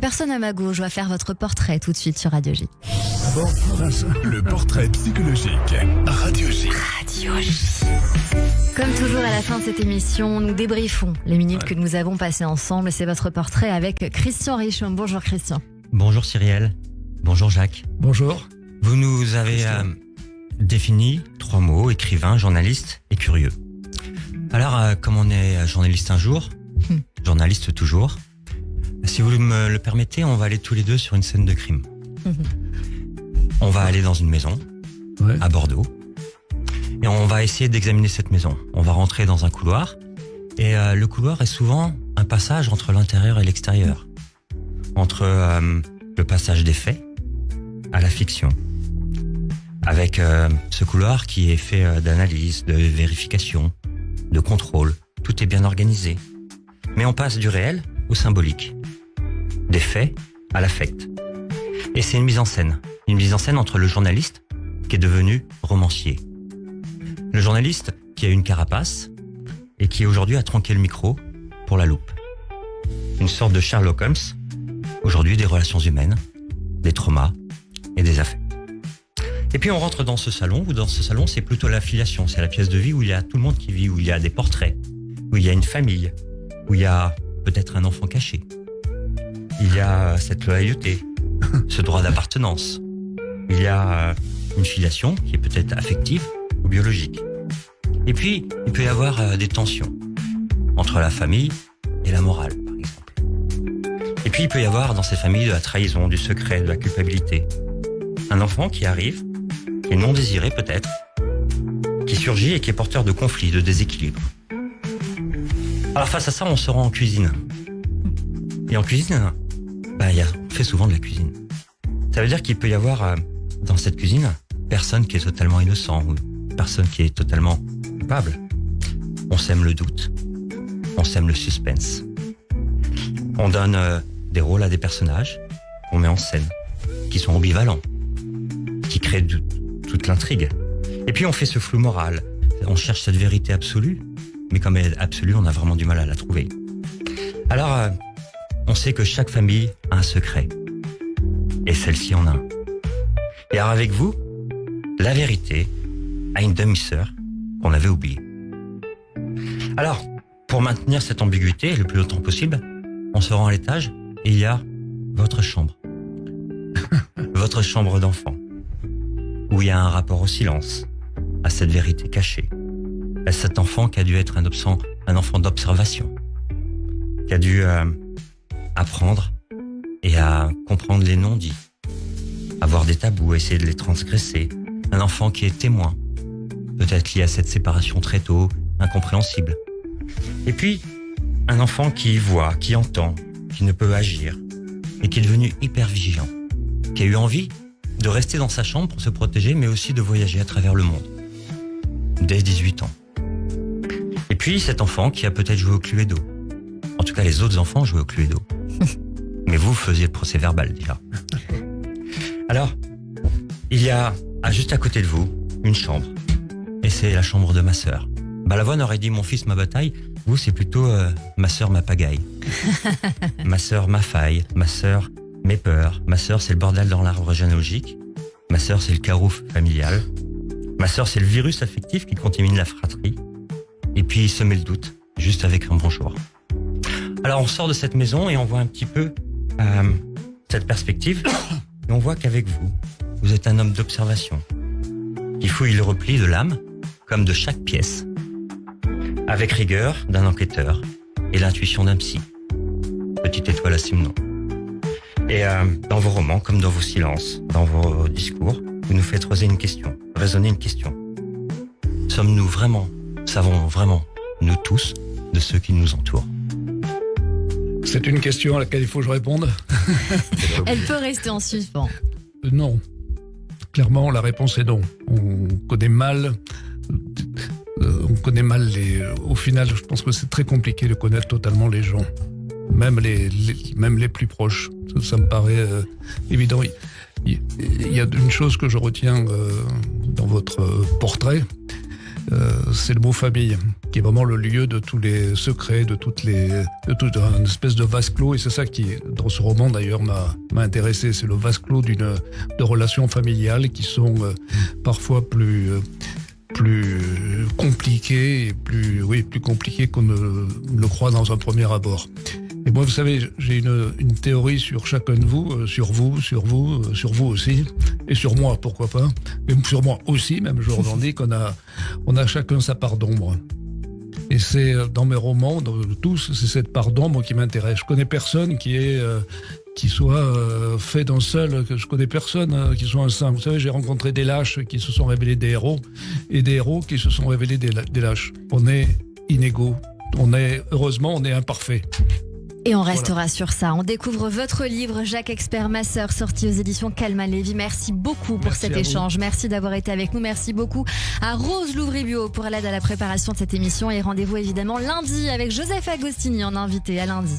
Personne à ma gauche va faire votre portrait tout de suite sur Radio J. Bon, le portrait psychologique. Radio J. Comme toujours à la fin de cette émission, nous débriefons les minutes que nous avons passées ensemble. C'est votre portrait avec Christian Richomme. Bonjour Christian. Bonjour Cyrielle. Bonjour Jacques. Bonjour. Vous nous avez défini 3 mots, écrivain, journaliste et curieux. Alors, comme on est journaliste un jour, journaliste toujours, si vous me le permettez, on va aller tous les deux sur une scène de crime. On va aller dans une maison, à Bordeaux, et on va essayer d'examiner cette maison. On va rentrer dans un couloir, et le couloir est souvent un passage entre l'intérieur et l'extérieur, entre le passage des faits à la fiction, avec ce couloir qui est fait d'analyse, de vérification, de contrôle. Tout est bien organisé. Mais on passe du réel au symbolique, des faits à l'affect. Et c'est une mise en scène entre le journaliste qui est devenu romancier. Le journaliste qui a une carapace et qui aujourd'hui a tronqué le micro pour la loupe. Une sorte de Sherlock Holmes, aujourd'hui des relations humaines, des traumas et des affects. Et puis on rentre dans ce salon, où dans ce salon c'est plutôt l'affiliation, c'est la pièce de vie où il y a tout le monde qui vit, où il y a des portraits, où il y a une famille, où il y a peut-être un enfant caché. Il y a cette loyauté, ce droit d'appartenance. Il y a une filiation qui est peut-être affective ou biologique. Et puis, il peut y avoir des tensions entre la famille et la morale, par exemple. Et puis, il peut y avoir dans ces familles de la trahison, du secret, de la culpabilité. Un enfant qui arrive, qui est non désiré peut-être, qui surgit et qui est porteur de conflits, de déséquilibres. Alors face à ça, on se rend en cuisine. Et en cuisine, on fait souvent de la cuisine. Ça veut dire qu'il peut y avoir dans cette cuisine personne qui est totalement innocent ou personne qui est totalement coupable. On sème le doute, on sème le suspense. On donne des rôles à des personnages qu'on met en scène, qui sont ambivalents, qui créent toute l'intrigue. Et puis on fait ce flou moral, on cherche cette vérité absolue, mais comme elle est absolue, on a vraiment du mal à la trouver. Alors, on sait que chaque famille a un secret. Et celle-ci en a un. Et alors avec vous, la vérité a une demi-sœur qu'on avait oubliée. Alors, pour maintenir cette ambiguïté le plus longtemps possible, on se rend à l'étage et il y a votre chambre. Votre chambre d'enfant. Où il y a un rapport au silence, à cette vérité cachée. À cet enfant qui a dû être un enfant d'observation. Qui a dû apprendre et à comprendre les non-dits, avoir des tabous, essayer de les transgresser. Un enfant qui est témoin, peut-être lié à cette séparation très tôt, incompréhensible. Et puis, un enfant qui voit, qui entend, qui ne peut agir, et qui est devenu hyper vigilant, qui a eu envie de rester dans sa chambre pour se protéger, mais aussi de voyager à travers le monde, dès 18 ans. Et puis, cet enfant qui a peut-être joué au Cluedo. En tout cas, les autres enfants jouaient au Cluedo. Mais vous faisiez le procès verbal, déjà. Alors, il y a, juste à côté de vous, une chambre. Et c'est la chambre de ma sœur. Balavoine aurait dit « mon fils, ma bataille ». Vous, c'est plutôt ma sœur, ma pagaille. Ma sœur, ma faille. Ma sœur, mes peurs. Ma sœur, c'est le bordel dans l'arbre généalogique. Ma sœur, c'est le carouf familial. Ma sœur, c'est le virus affectif qui contamine la fratrie. Et puis, semer le doute, juste avec un bonjour. Alors, on sort de cette maison et on voit un petit peu cette perspective. Et on voit qu'avec vous, vous êtes un homme d'observation qui fouille le repli de l'âme, comme de chaque pièce, avec rigueur d'un enquêteur et l'intuition d'un psy. Petite étoile à Simon. Et dans vos romans, comme dans vos silences, dans vos discours, vous nous faites raisonner une question. Savons vraiment, nous tous, de ceux qui nous entourent? C'est une question à laquelle il faut que je réponde. Elle peut rester en suspens. Non. Clairement, la réponse est non. On connaît mal les... Au final, je pense que c'est très compliqué de connaître totalement les gens. Même les plus proches. Ça me paraît évident. Il y a une chose que je retiens dans votre portrait, c'est le mot famille. qui est vraiment le lieu de tous les secrets, de toute une espèce de vase clos. Et c'est ça qui, dans ce roman d'ailleurs, m'a intéressé. C'est le vase clos de relations familiales qui sont parfois plus compliquées et plus compliquées qu'on ne le croit dans un premier abord. Et moi, vous savez, j'ai une théorie sur chacun de vous, sur vous aussi, et sur moi, pourquoi pas, mais sur moi aussi, même je revendique, on a chacun sa part d'ombre. Et c'est dans mes romans, dans tous, c'est cette part d'ombre qui m'intéresse. Je connais personne qui soit fait d'un seul, que je connais personne qui soit un saint. Vous savez, j'ai rencontré des lâches qui se sont révélés des héros, et des héros qui se sont révélés des lâches. On est inégaux. Heureusement, on est imparfait. Et on restera sur ça. On découvre votre livre, Jacques Expert, ma sœur, sorti aux éditions Calma Lévy. Merci beaucoup pour cet échange. Merci d'avoir été avec nous. Merci beaucoup à Rose Louvry-Buot pour l'aide à la préparation de cette émission. Et rendez-vous évidemment lundi avec Joseph Agostini en invité. À lundi.